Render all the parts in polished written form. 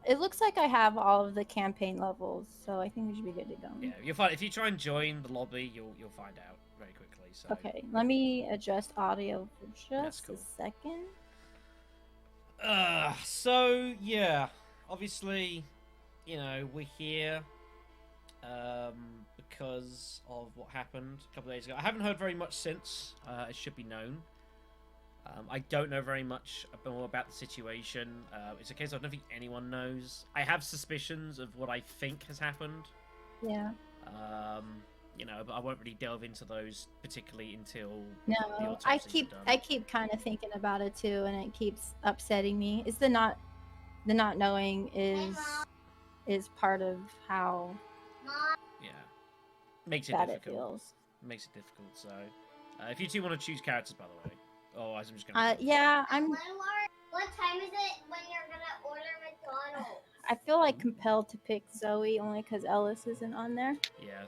It looks like I have all of the campaign levels, so I think we should be good to go. Yeah, you'll find if you try and join the lobby, you'll find out very quickly. So Okay, let me adjust audio for just cool. a second. So yeah, obviously, you know, we're here because of what happened a couple of days ago. I haven't heard very much since. It should be known. I don't know very much more about the situation. It's a case I don't think anyone knows. I have suspicions of what I think has happened. Yeah. You know, but I won't really delve into those particularly until No, the autopsies are done. I keep kind of thinking about it too, and it keeps upsetting me. It's the not knowing is part of how makes it bad difficult. it feels. Makes it difficult. So, if you two want to choose characters, by the way, I'm just gonna. Yeah, I'm. What time is it when you're gonna order McDonald's? I feel like compelled to pick Zoe only because Ellis isn't on there. Yeah,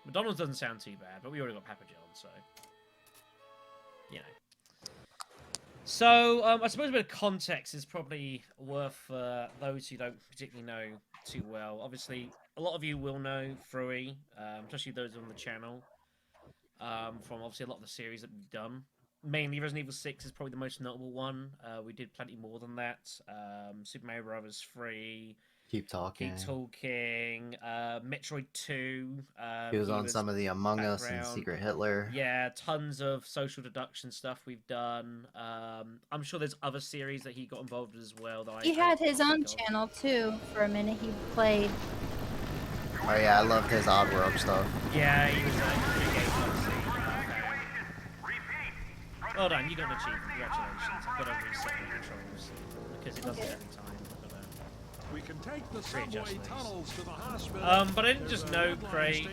McDonald's doesn't sound too bad, but we already got Papa John, so you know. So, I suppose a bit of context is probably worth those who don't particularly know too well. Obviously, a lot of you will know Frewey, especially those on the channel, from obviously a lot of the series that we've done. Mainly Resident Evil 6 is probably the most notable one. We did plenty more than that. Super Mario Bros. 3. Keep talking. Metroid 2. He was on some of the Among Us and Secret Hitler. Yeah, tons of social deduction stuff we've done. I'm sure there's other series that he got involved in as well. That He had his own channel too for a minute. He played. Oh yeah, I loved his Oddworld stuff. Yeah, he was a big game obviously. Well done, you got an achievement. Congratulations. I've got to reset the controls because it does it every time. We can take the subway tunnels to the hospital. But I didn't just know Craig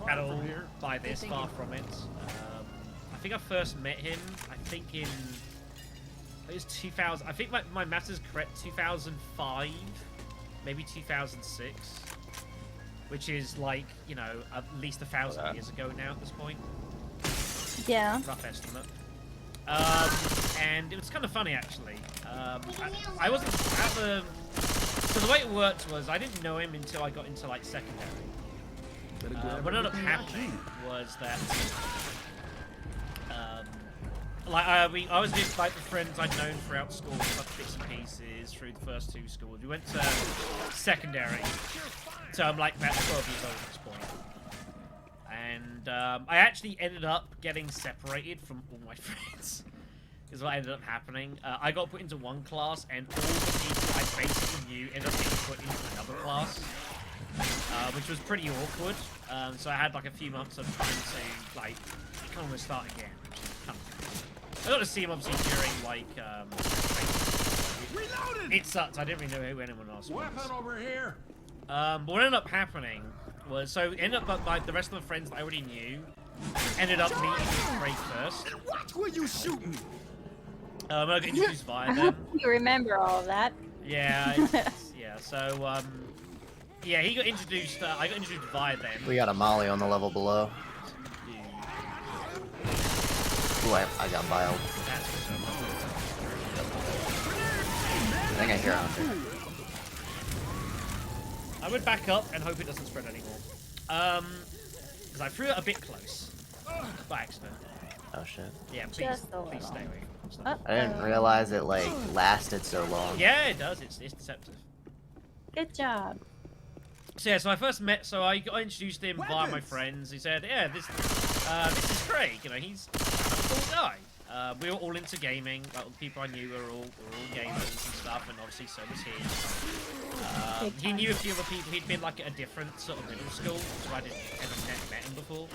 at all by this, far from it. I think I first met him, I think it was 2000, I think my math is correct, 2005, maybe 2006, which is like, you know, at least 1,000 years ago now at this point. Yeah. Rough estimate. And it was kind of funny actually. I wasn't at the... So the way it worked was I didn't know him until I got into like secondary. What ended up happening was that I was with like the friends I'd known throughout school, like bits and pieces through the first two schools. We went to secondary, so I'm like about 12 years old at this point. And I actually ended up getting separated from all my friends. Is what ended up happening. I got put into one class, and all the people I basically knew ended up getting put into another class, which was pretty awkward. So I had like a few months of trying to like kind of start again. I got to see him obviously during like it sucked. I didn't really know who anyone else was. Weapon over here. But what ended up happening was like the rest of the friends that I already knew ended up meeting with Craig first. And what were you shooting? I got introduced via I them. hope you remember all of that. Yeah, yeah. So, yeah, he got introduced. I got introduced via them. We got a Molly on the level below. Ooh, I got biled. I think I hear him. I would back up and hope it doesn't spread anymore. Because I threw it a bit close by accident. Oh shit. Yeah, please stay away. I didn't realize it like lasted so long. Yeah, it does. It's deceptive. Good job. So yeah, so I first met. So I got introduced to him via my friends. He said, "Yeah, this is Craig. You know, he's a cool guy." We were all into gaming. Like, the people I knew were all gamers and stuff, and obviously so was he. He knew a few other people. He'd been like at a different sort of middle school, so I didn't ever met him before.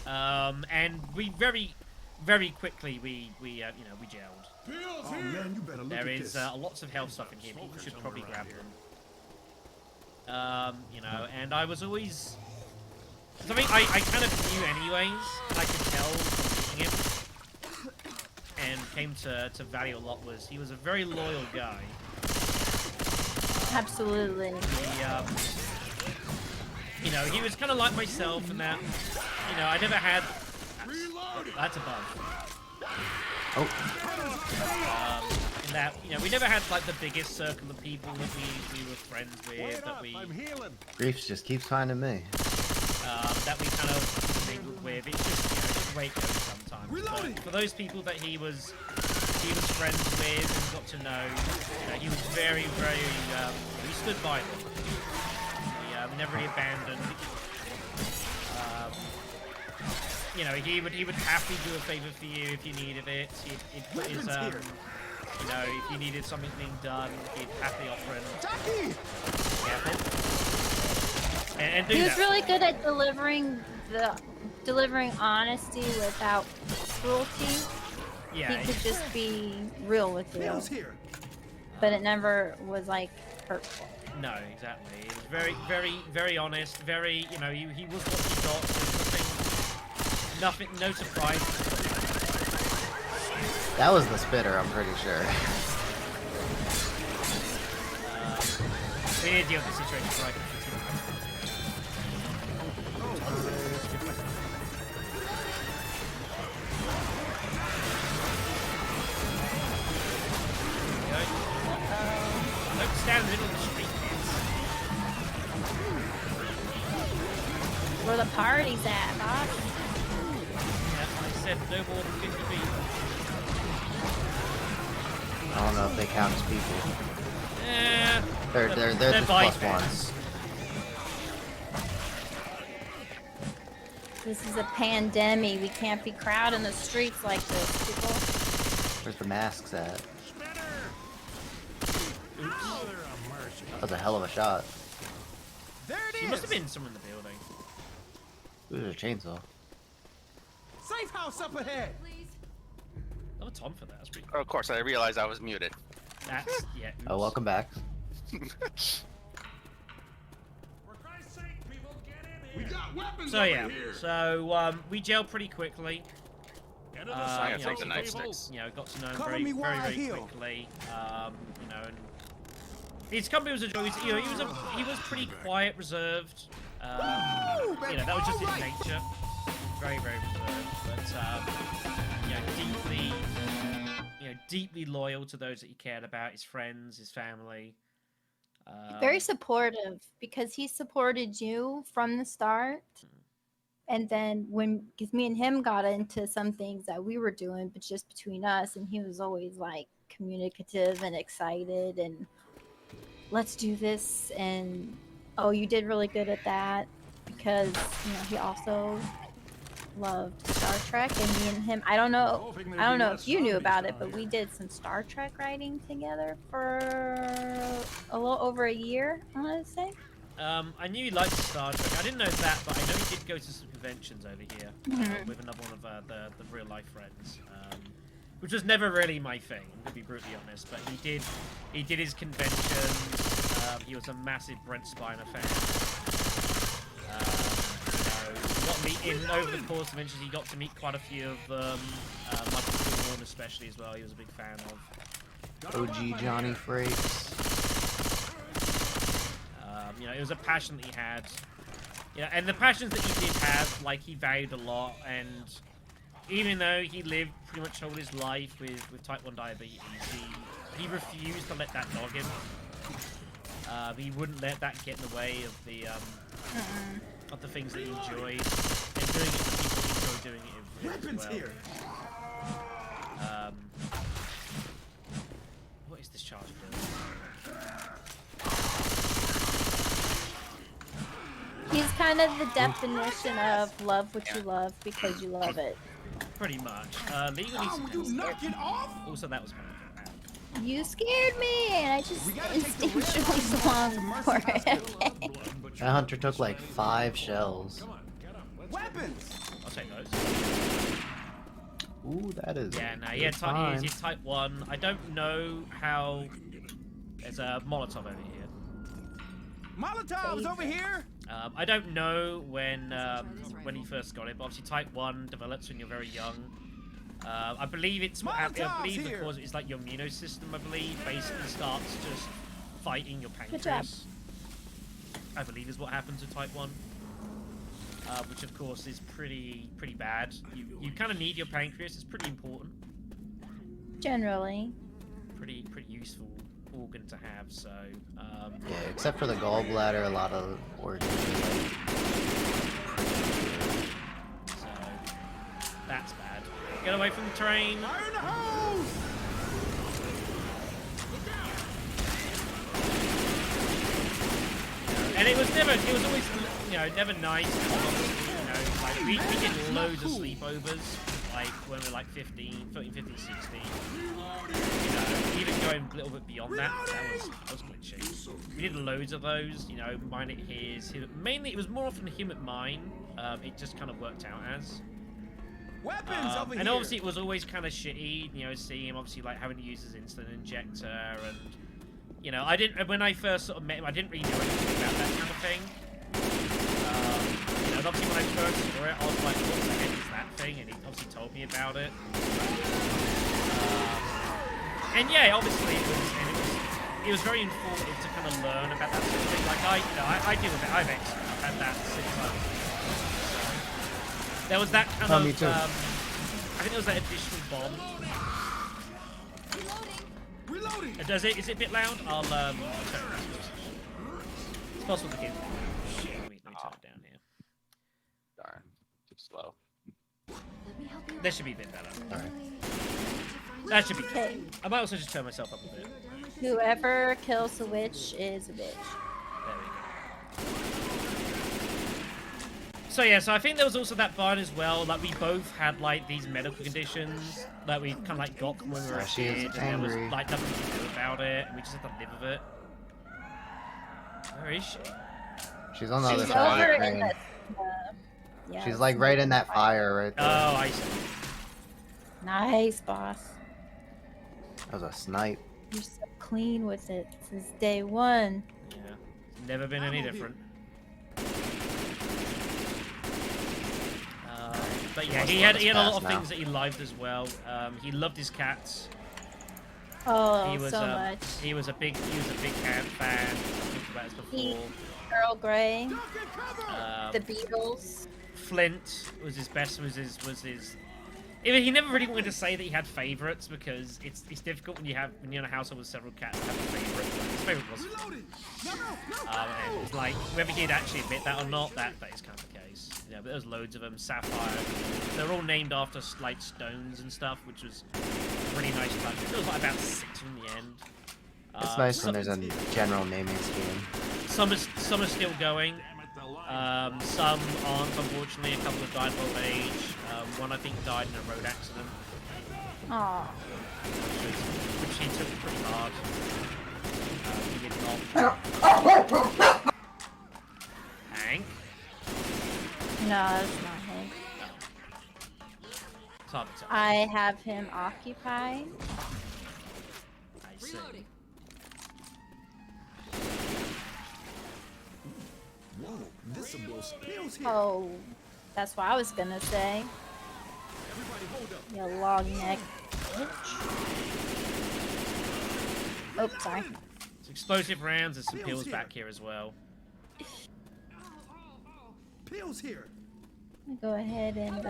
And we very quickly we gelled. Oh man, you better look There at is this. Lots of health stuff in here. People should probably grab them. You know, and I was always something I kind of knew anyways, and I could tell from meeting him, and came to value a lot was he was a very loyal guy. Absolutely. You know, he was kind of like myself in that, you know, I never had. That's a bug. Oh. In that, you know, we never had like the biggest circle of people that we were friends with, Wait that up, we I'm healing. Griefs just keeps finding me. that we kind of mingled with. It's just, you know, just the way it goes sometimes. Reloading. But for those people that he was friends with and got to know, you know, he was very, he stood by them. He never really abandoned. You know, he would happily do a favor for you if you needed it. He'd put his, you know, if you needed something being done, he'd happily offer it. Careful. And do He was that. really good at delivering honesty without cruelty. Yeah. He could just be real with you, Bill's here. but it never was like hurtful. No, exactly. He was very honest. Very, you know, he was what he got. There's nothing, no surprise. That was the spitter, I'm pretty sure. We need to deal with the situation before I can continue. Don't stand in the middle of the street, kids. Where the party's at, boss. Yeah, I said no more than 50 feet. I don't know if they count as people. Yeah. They're just bike plus one. fans. This is a pandemic. We can't be crowding the streets like this, people. Where's the masks at? Oh, they're a mercy. That was a hell of a shot. There it He is. must have been someone in the building. Ooh, there's a chainsaw. Safe house up ahead. Oh, Tom for that. That's pretty Oh, of course, I realized I was muted. That's, yeah. Oh, oops. welcome back. For Christ's sake, people, get in here. We got weapons So over yeah, here. so we gelled pretty quickly. Get to the I I side, gotta take the people. nightsticks. You know, got to know him Cover very, me while I very heal. quickly. You know, and his company was a joy. You know, he was pretty quiet, reserved. You know, that was just his nature. Very, very reserved, but you know, deeply loyal to those that he cared about, his friends, his family. Very supportive because he supported you from the start. And then because me and him got into some things that we were doing, but just between us, and he was always like communicative and excited and let's do this. And oh, you did really good at that because, you know, he also loved Star Trek, and me and him, I don't know if you knew about it, but we did some Star Trek writing together for a little over a year, I want to say. I knew he liked Star Trek. I didn't know that, but I know he did go to some conventions over here with another one of the real life friends, which was never really my thing. I'm gonna be brutally honest, but he did his conventions. He was a massive Brent Spiner fan. You know, over the course of conventions, he got to meet quite a few of them. Michael Warren especially as well. He was a big fan of. OG Johnny Frakes. You know, it was a passion that he had. You know, and the passions that he did have, like, he valued a lot. And even though he lived pretty much all his life with type 1 diabetes, he refused to let that dog him. He wouldn't let that get in the way of the things that he enjoyed, and doing it with people he enjoyed doing it with as well. Here. What is this charge for? He's kind of the definition of love what you love because you love it. Pretty much. Legally, Oh, you knock it off? also that was kind of bad. You scared me, and I just instinctually swung for it. That hunter took like 5 shells. Come on, get up. Weapons. I'll take those. Ooh, that is. Yeah, no, he had fine. he's type 1. I don't know how. There's a Molotov over here. Molotovs over here. I don't know when he first got it, but obviously type 1 develops when you're very young. I believe it's what happens. I believe the cause is like your immune system. I believe basically starts just fighting your pancreas. I believe is what happens with type 1, which of course is pretty bad. You kind of need your pancreas. It's pretty important. Generally. pretty useful organ to have. So Yeah, except for the gallbladder, a lot of organs are like... so that's bad. Get away from the train. Fire in the hose! And it was always, you know, never nice. You know, like we did loads of sleepovers, like when we were like 15, 16. You know, even going a little bit beyond that, that was glitchy. We did loads of those, you know, mine at his, mainly it was more often him at mine. It just kind of worked out as. Weapons over and here. obviously it was always kind of shitty, you know, seeing him obviously like having to use his insulin injector and. You know, when I first sort of met him, I didn't really know anything about that kind of thing. You know, and obviously when I first saw it, I was like, what the heck is that thing? And he obviously told me about it. And yeah, obviously it was very informative to kind of learn about that sort of thing. Like I deal with it. I've had that since I was so there was that kind of, me too. I think there was that additional bomb. Reloading. Is it a bit loud? I'll turn it down. It's possible to get. Let me turn it down here. Darn, too slow. That should be a bit better. Alright. That should be. Okay. I might also just turn myself up a bit. Whoever kills the witch is a bitch. There we go. So yeah, so I think there was also that part as well. Like we both had like these medical conditions that we kind of like got when we were a She is kid, and there was angry. like nothing we could do about it, and we just had to live with it. Where is she? She's on the other She's side over of the in train. the. Yeah, She's like right in that fire right there. Oh, I see. Nice, boss. That was a snipe. You're so clean with it since day one. Yeah, it's never been any different. But yeah, he had a lot of now. things that he liked as well. He loved his cats. Oh, He was so much. he was a big cat fan. I've talked about this before. Earl Grey, Um, the Beatles. Flint was his best. Was his. He never really wanted to say that he had favorites because it's difficult when you're in a household with several cats to have a favorite. His favorite was Flint. And it's like whether he'd actually admit that or not, that is kind of the case. Yeah, but there's loads of them. Sapphire. They're all named after like stones and stuff, which was a really nice touch. It was like about 6 in the end. It's nice when there's a general naming scheme. Some are still going. Some aren't, unfortunately. A couple have died of old age. One, I think, died in a road accident, Aw. which he took pretty hard. He did not. Hank? No, that's not him. It's hard to tell. I have him occupied. I see. Whoa, this some little spills here. Oh, that's what I was gonna say. Everybody hold up. You long neck bitch. Oh, sorry. It's explosive rounds. There's some pills back here as well. Pills here. Go ahead and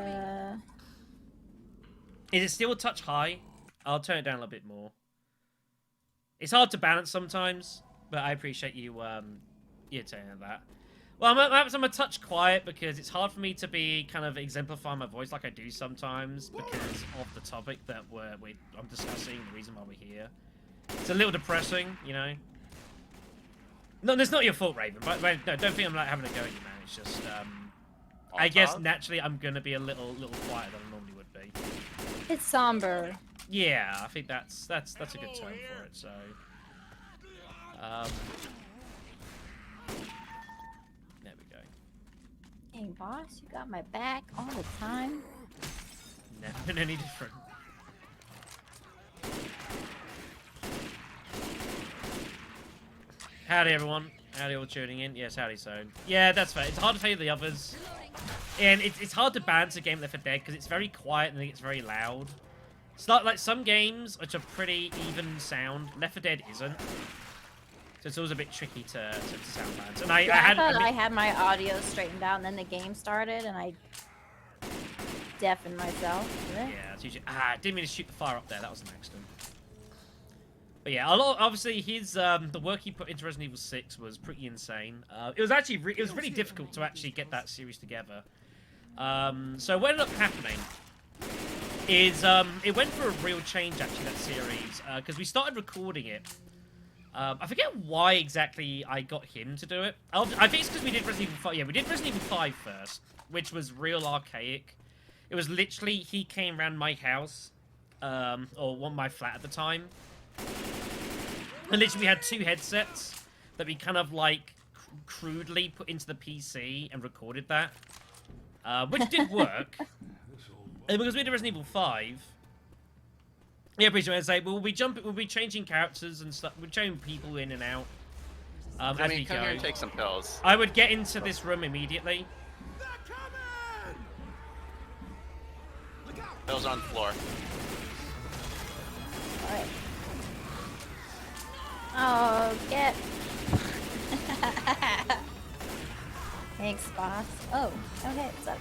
Is it still a touch high? I'll turn it down a little bit more. It's hard to balance sometimes, but I appreciate you saying that. Well, I'm a touch quiet because it's hard for me to be kind of exemplifying my voice like I do sometimes because of the topic that I'm discussing, the reason why we're here. It's a little depressing, you know. No, that's not your fault, Raven. But no, don't think I'm like having a go at you, man. It's just I guess naturally I'm gonna be a little quieter than I normally would be. it's somber. Yeah, I think that's a good term for it. So, there we go. Hey, boss, you got my back all the time. Never been any different. Howdy, everyone. Howdy, all tuning in. Yes, howdy, Zone. Yeah, that's fair. It's hard to tell the others. And it's hard to balance a game Left 4 Dead because it's very quiet and then it's very loud. It's not like some games which are pretty even sound. Left 4 Dead isn't. So it's always a bit tricky to sound balance. And I thought I had my audio straightened out, and then the game started, and I deafened myself. Yeah, it's usually... didn't mean to shoot the fire up there. That was an accident. But yeah, obviously his the work he put into Resident Evil 6 was pretty insane. It was actually it was really difficult to actually get that series together. So what ended up happening is it went for a real change actually, that series, because we started recording it. I forget why exactly I got him to do it. I think it's because we did Resident Evil 5. Yeah, we did Resident Evil 5 first, which was real archaic. It was literally he came around my house, or my flat at the time. And literally we had 2 headsets that we kind of like crudely put into the PC and recorded that, which did work. And because we did Resident Evil 5, yeah, pretty much. Say we'll be changing characters and stuff. We're changing people in and out. As we come go. here and take some pills. I would get into this room immediately. Pills on the floor. Alright. Oh, get. Thanks, boss. Oh, okay, what's up?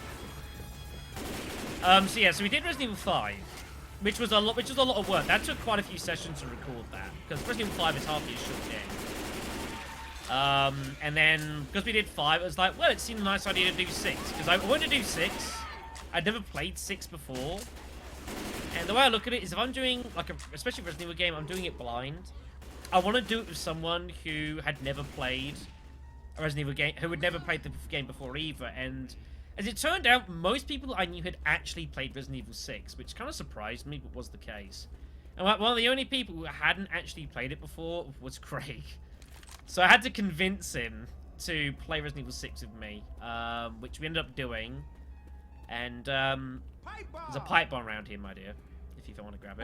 So yeah, so we did Resident Evil 5, which was a lot of work. That took quite a few sessions to record that, because Resident Evil 5 is hardly a short game. And then because we did 5, it was like, well, it seemed a nice idea to do 6, because I wanted to do 6. I'd never played 6 before, and the way I look at it is, if I'm doing like especially Resident Evil game, I'm doing it blind. I want to do it with someone who had never played a Resident Evil game, who had never played the game before either, and as it turned out, most people I knew had actually played Resident Evil 6, which kind of surprised me, but was the case. And one of the only people who hadn't actually played it before was Craig. So I had to convince him to play Resident Evil 6 with me, which we ended up doing. And there's a pipe bomb around here, my dear, if you want to grab it.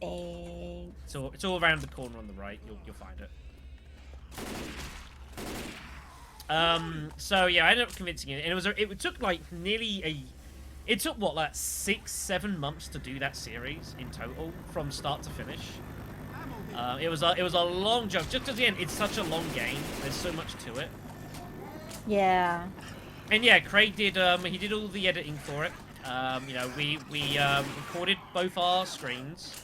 Thanks. It's all around the corner on the right. You'll find it. So yeah, I ended up convincing it, and it took like it took what, like 6-7 months to do that series in total from start to finish. It was a long job, just because again it's such a long game. There's so much to it. Yeah. And yeah, Craig did he did all the editing for it. You know, we recorded both our screens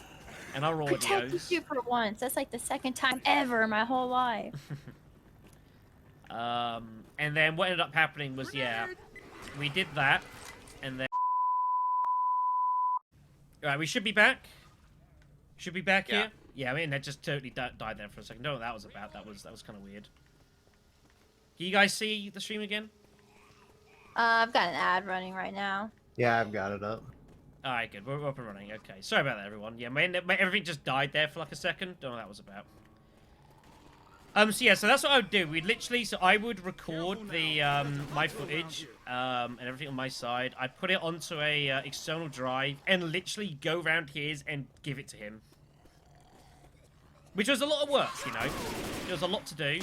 and our audios. Protected you for once. That's like the second time ever in my whole life. And then what ended up happening was, yeah, we did that, and then... Alright, we should be back. Should be back here. Yeah, I mean, that just totally died there for a second. Don't know what that was about. That was kind of weird. Can you guys see the stream again? I've got an ad running right now. Yeah, I've got it up. Alright, good. We're up and running. Okay. Sorry about that, everyone. Yeah, everything just died there for like a second. Don't know what that was about. So yeah, so that's what I would do. I would record the, my footage, and everything on my side. I'd put it onto a, external drive, and literally go around his and give it to him. Which was a lot of work, you know? There was a lot to do.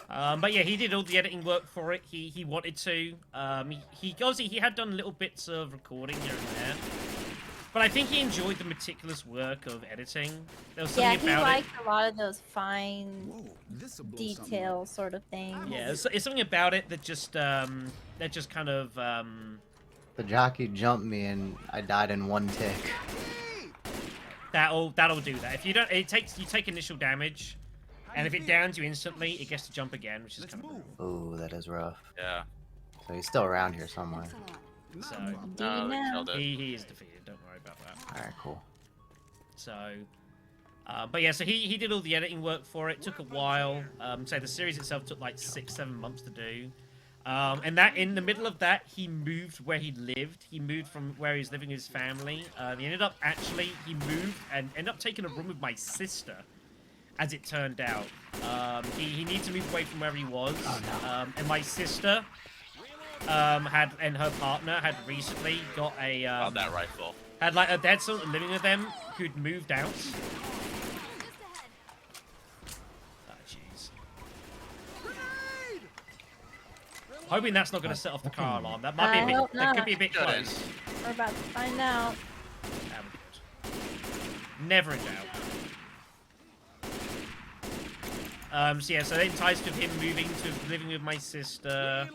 But yeah, he did all the editing work for it. He wanted to. He obviously he had done little bits of recording here and there. But I think he enjoyed the meticulous work of editing. There was something he about liked a lot of those fine detail sort of things. Yeah, it's something about it that just kind of The jockey jumped me and I died in one tick. That'll do that. If you don't, you take initial damage, and if it downs you instantly, it gets to jump again, which is kind of... Ooh, that is rough. Yeah. So he's still around here somewhere. So No, they killed it. he is defeated. Don't worry about that. Alright, cool. So, but yeah, so he did all the editing work for it. Took a while. So the series itself took like 6-7 months to do. And that in the middle of that, he moved where he lived. He moved from where he was living with his family. He moved and ended up taking a room with my sister, as it turned out. He needed to move away from where he was. Oh, no. And my sister and her partner had recently got a that rifle. They had someone living with them who'd moved out. Oh jeez. Hoping that's not going to set off the car alarm. That might be a bit. That could be a bit close. We're about to find out. That would be good. Never in doubt. So yeah, so it enticed with him moving to living with my sister.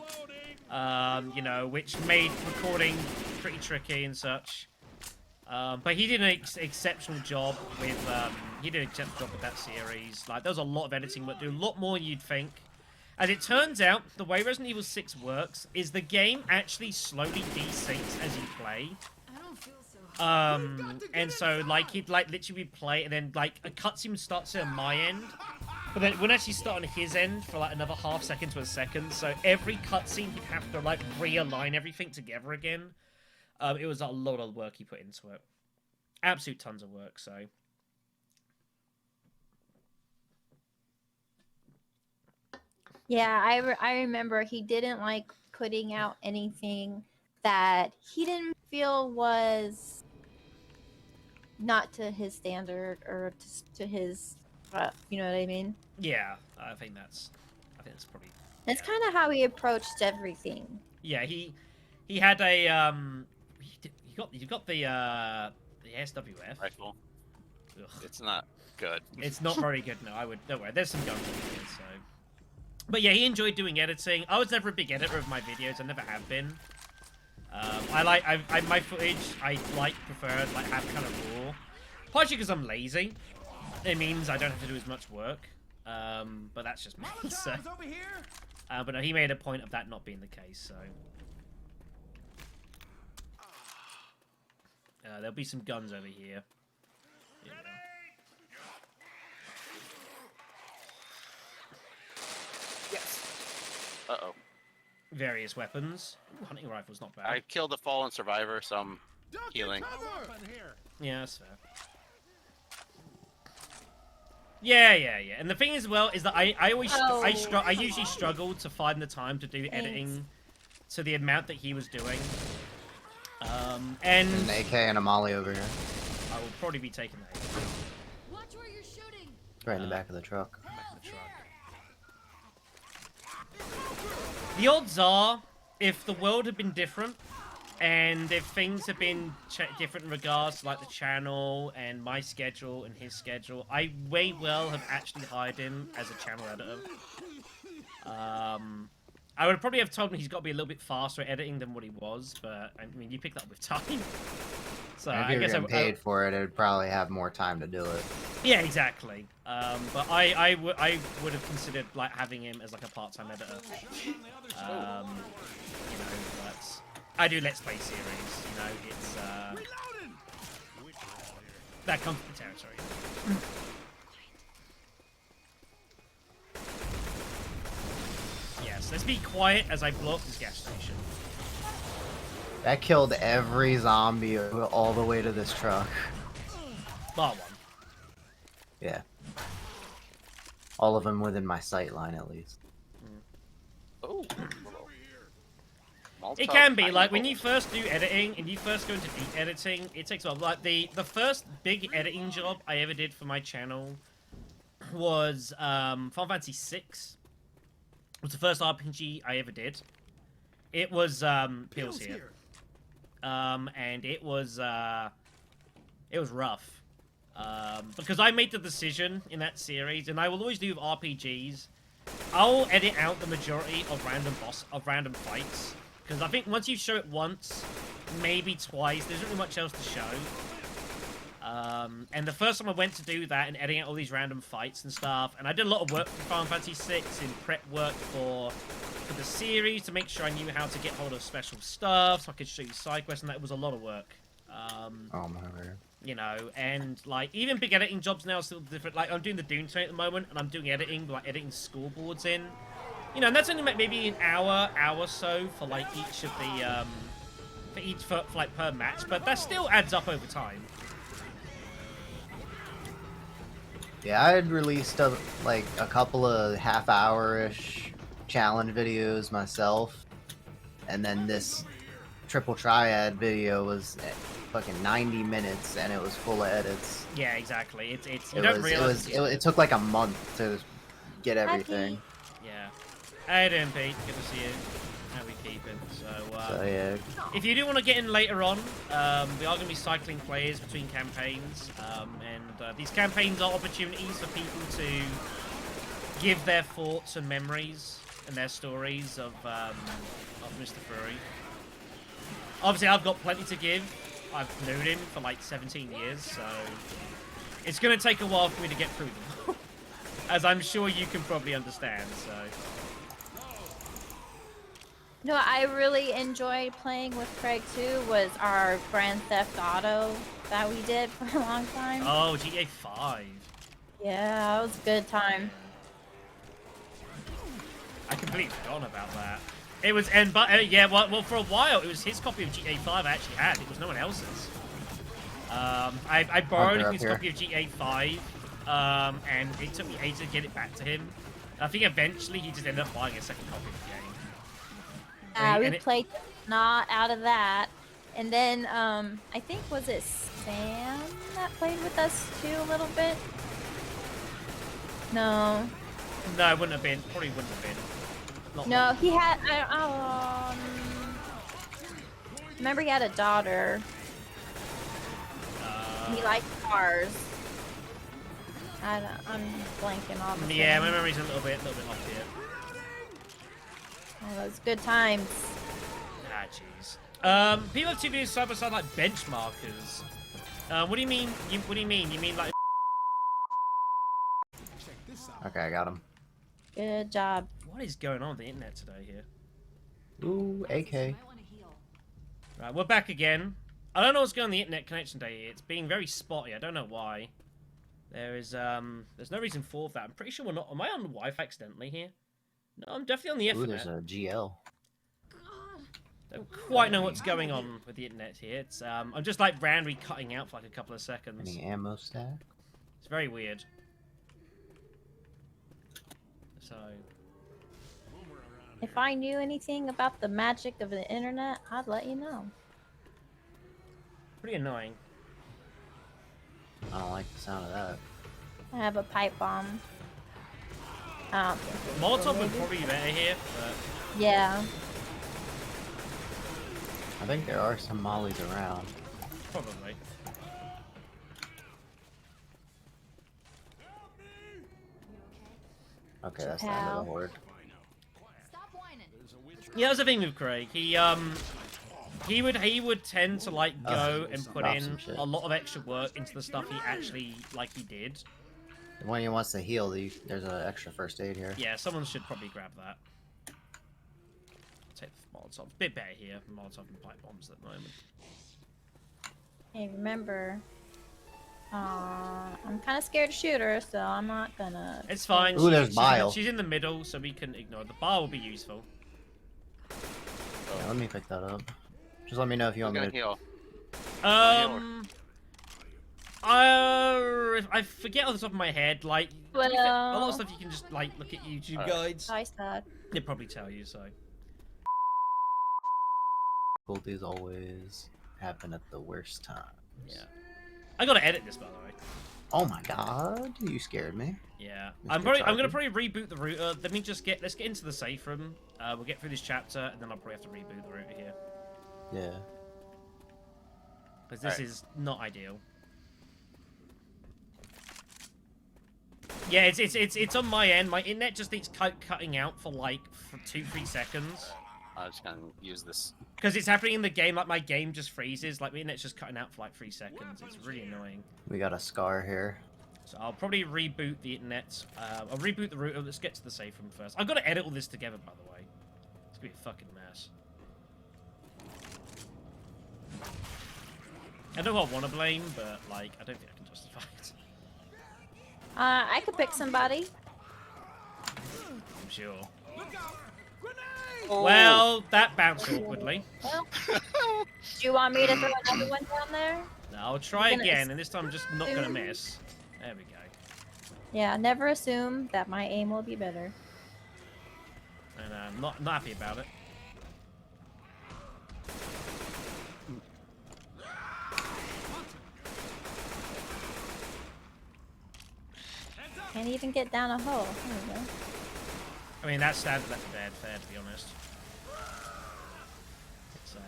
You know, which made recording pretty tricky and such. But he did an exceptional job with that series. Like, there was a lot of editing, but do a lot more than you'd think. As it turns out, the way Resident Evil 6 works is the game actually slowly desyncs as you play. And so, like, he'd, like, literally play, and then, like, a cutscene would start on my end, but then it wouldn't actually start on his end for, like, another half second to a second, so every cutscene he'd have to, like, realign everything together again. It was a lot of work he put into it. Absolute tons of work, so... Yeah, I remember he didn't like putting out anything that he didn't feel was not to his standard or to his, you know what I mean? Yeah, I think that's probably... That's kind of how he approached everything. Yeah, he had a you got the SWF Rifle. Ugh. It's not good. It's not very good. No, don't worry. There's some guns in here, so. But yeah, he enjoyed doing editing. I was never a big editor of my videos. I never have been. My footage I prefer have kind of raw. Partially because I'm lazy. It means I don't have to do as much work. But that's just me. So. But no, he made a point of that not being the case. So. There'll be some guns over here. Here we go. Yes. Uh-oh. Various weapons. Ooh, hunting rifle's not bad. I killed a fallen survivor, so I'm healing. Yeah, that's fair. Yeah. And the thing as well is that I usually struggle to find the time to do editing to the amount that he was doing. And an AK and a molly over here. I will probably be taking that. Watch where you're shooting. Right in the back of the truck. The odds are, if the world had been different, and if things had been different in regards to like the channel and my schedule and his schedule, I may well have actually hired him as a channel editor. I would probably have told him he's got to be a little bit faster at editing than what he was, but I mean, you picked that up with time. So if you were getting paid for it, it would probably have more time to do it. Yeah, exactly. But I would have considered like having him as like a part-time editor. You know, but I do Let's Play series. You know, it's that comes with the territory. Yes, let's be quiet as I blow up this gas station. That killed every zombie all the way to this truck. Bar one. Yeah. All of them within my sight line, at least. Oh. It can be, like, when you first do editing, and you first go into deep editing, it takes a while. Like, the first big editing job I ever did for my channel was, Final Fantasy VI. It was the first RPG I ever did. It was, Pills here. And it was rough. Because I made the decision in that series, and I will always do with RPGs, I'll edit out the majority of random fights. Because I think once you show it once, maybe twice, there's not really much else to show. And the first time I went to do that and editing out all these random fights and stuff, and I did a lot of work for Final Fantasy VI in prep work for the series to make sure I knew how to get hold of special stuff so I could show you side quests, and that was a lot of work. Oh my word. You know, and like even big editing jobs now are still different. Like I'm doing the Doom train at the moment, and I'm doing editing, like editing scoreboards in. You know, and that's only maybe an hour or so for like each of the for like per match, but that still adds up over time. Yeah, I had released like a couple of half-hour-ish challenge videos myself, and then this triple triad video was fucking 90 minutes, and it was full of edits. Yeah, exactly. It's you don't realize it took like a month to get everything. Yeah. Hey, doing, Pete? Good to see you. How we keeping? So yeah. If you do want to get in later on, we are going to be cycling players between campaigns, and these campaigns are opportunities for people to give their thoughts and memories and their stories of Mr. Frewey. Obviously, I've got plenty to give. I've known him for like 17 years, so it's going to take a while for me to get through them. As I'm sure you can probably understand, so... No, I really enjoyed playing with Craig too. Was our Grand Theft Auto that we did for a long time. Oh, GTA 5. Yeah, that was a good time. I completely forgot about that. It was, and but yeah, well, for a while, it was his copy of GTA 5 I actually had. It was no one else's. I borrowed his copy of GTA 5, and it took me ages to get it back to him. I think eventually he just ended up buying a second copy of the game. We played not out of that. And then, I think, was it Sam that played with us too a little bit? No. No, it wouldn't have been. Probably wouldn't have been. No, he had, remember he had a daughter. He liked cars. I'm blanking on the Yeah, my memory's a little bit off here. Oh, those good times. Ah, jeez. People have two videos side by side like benchmarkers. What do you mean? What do you mean? You mean like? Okay, I got him. Good job. What is going on with the internet today here? Ooh, AK. Right, we're back again. I don't know what's going on the internet connection day here. It's being very spotty. I don't know why. There's no reason for that. I'm pretty sure we're not. Am I on Wi-Fi accidentally here? No, I'm definitely on the Ooh, Ethernet. there's a GL. Don't quite know what's going on with the internet here. It's I'm just like randomly cutting out for like a couple of seconds. Any ammo stack? It's very weird. So. If I knew anything about the magic of the internet, I'd let you know. Pretty annoying. I don't like the sound of that. I have a pipe bomb. I don't think Molotov would probably be better here, but yeah. I think there are some mollies around. probably. Okay, that's the end of the horde. Stop whining. Yeah, that's the thing with Craig. He would tend to like go and put drop in some shit. a lot of extra work into the stuff he actually he did. When he wants to heal, there's an extra first aid here. Yeah, someone should probably grab that. Take the Molotov. Bit better here. Molotov and pipe bombs at the moment. Hey, remember, I'm kind of scared to shoot her, so I'm not gonna. It's fine. Ooh, there's bile. She's in the middle, so we can ignore it. The bar will be useful. Yeah, let me pick that up. Just let me know if you I'm want me gonna to. heal. I forget off the top of my head. Like, to be fair, a lot of stuff you can just like look at YouTube guides. I suck. They'll probably tell you so. Difficulties always happen at the worst time. Yeah. I gotta edit this, by the way. Oh my god, you scared me. Yeah. Mr. I'm gonna Tarkin. probably reboot the router. Let's get into the safe room. We'll get through this chapter, and then I'll probably have to reboot the router here. Yeah. Because this is not ideal. Yeah, it's on my end. My internet just needs cutting out for like 2-3 seconds. I'm just gonna use this. Because it's happening in the game, like my game just freezes. Like my internet's just cutting out for like 3 seconds. It's really annoying. We got a scar here. So I'll probably reboot the internet. I'll reboot the router. Let's get to the safe room first. I've got to edit all this together, by the way. It's gonna be a fucking mess. I don't know who I want to blame, but like I don't think I can justify it. I could pick somebody. I'm sure. Oh. Well, that bounced awkwardly. Well, do you want me to throw another one down there? No, I'll try Gonna again, and this time I'm just not gonna miss. There we go. Yeah, never assume that my aim will be better. And I'm not happy about it. Can't even get down a hole. There we go. I mean, that's standard left bad fair, to be honest. So.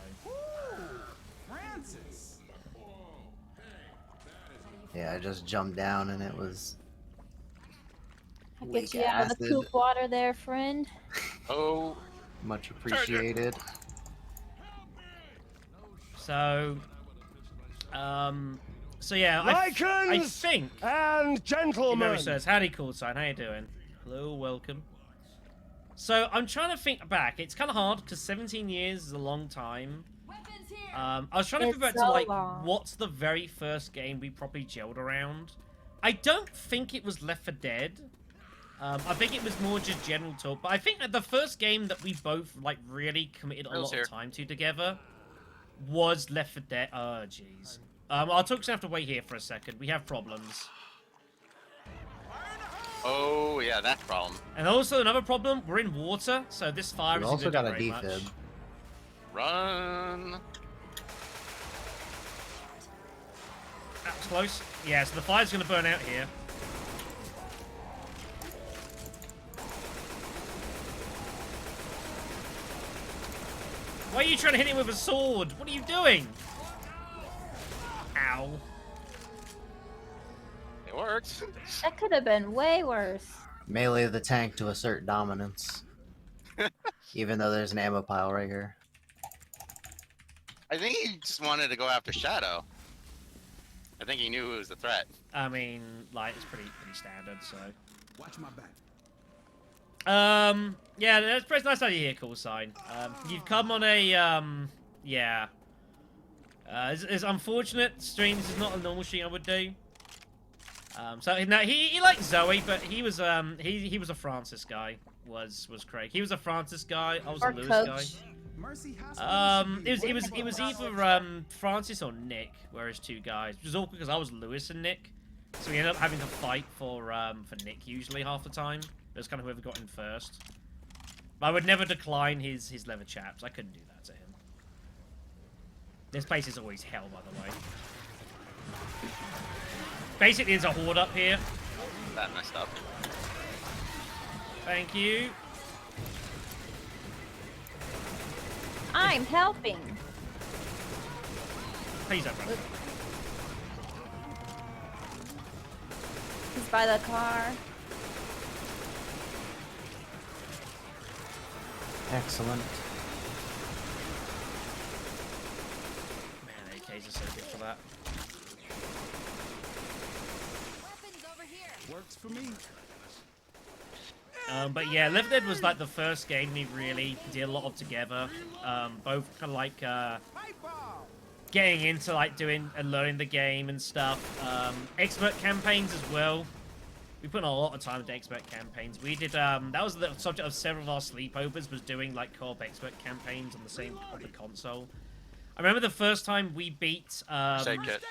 Yeah, I just jumped down and it was. I'll weak get you out of the acid. poop water there, friend. Oh. Much appreciated. So, so yeah, I think. And It gentlemen. never says, howdy, call sign. How you doing? Hello, welcome. So I'm trying to think back. It's kind of hard because 17 years is a long time. Weapons here. I was trying to think back It's to so like long. what's the very first game we probably gelled around. I don't think it was Left 4 Dead. I think it was more just general talk. But I think that the first game that we both like really committed a lot of time to together was Left 4 Dead. Oh jeez. Our talk's gonna have to wait here for a second. We have problems. Oh, yeah, that problem. And also another problem, we're in water, so this fire We is also got a very much. defib. Run. That's close. Yeah, so the fire's going to burn out here. Why are you trying to hit him with a sword? What are you doing? Ow. It worked. That could have been way worse. Melee the tank to assert dominance. Even though there's an ammo pile right here. I think he just wanted to go after Shadow. I think he knew it was a threat. I mean, like, it's pretty standard, so. Watch my back. Yeah, that's pretty nice idea here, call sign. You've come on a, yeah. It's unfortunate. Streams is not a normal stream I would do. So no, he liked Zoe, but he was a Francis guy. Was Craig? He was a Francis guy. I was Or a Lewis Coach. Mercy has it was either Francis or Nick, were his two guys. Which was awkward because I was Lewis and Nick, so we ended up having to fight for Nick usually half the time. It was kind of whoever got in first. But I would never decline his leather chaps. I couldn't do that to him. This place is always hell, by the way. Basically, there's a horde up here. That messed up. Thank you. I'm helping. Please don't run. He's by the car. Excellent. Man, AKs are so good for that. Weapons over here. works for me. But yeah, Left 4 Dead was like the first game we really did a lot of together. Both kind of like getting into like doing and learning the game and stuff. Expert campaigns as well. We put in a lot of time into expert campaigns. We did that was the subject of several of our sleepovers, was doing like co-op expert campaigns on the console. I remember the first time we beat Shake it.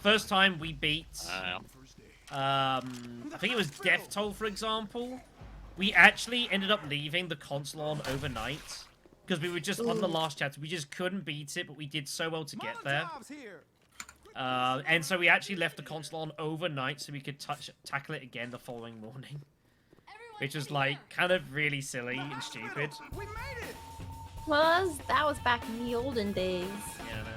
first time we beat I I think it was Death Toll, for example. We actually ended up leaving the console on overnight because we were just on the last chapter. We just couldn't beat it, but we did so well to get there. And so we actually left the console on overnight so we could tackle it again the following morning, which was like kind of really silly and stupid. Well, that was back in the olden days. Yeah, I know.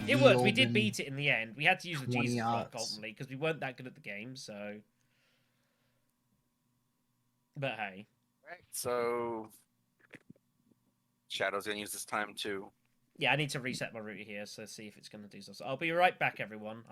It worked. We did beat it in the end. We had to use the 20 Jesus block odds. ultimately because we weren't that good at the game. So, but hey, Right, so Shadow's gonna use this time to yeah, I need to reset my router here so see if it's going to do so. I'll be right back, everyone.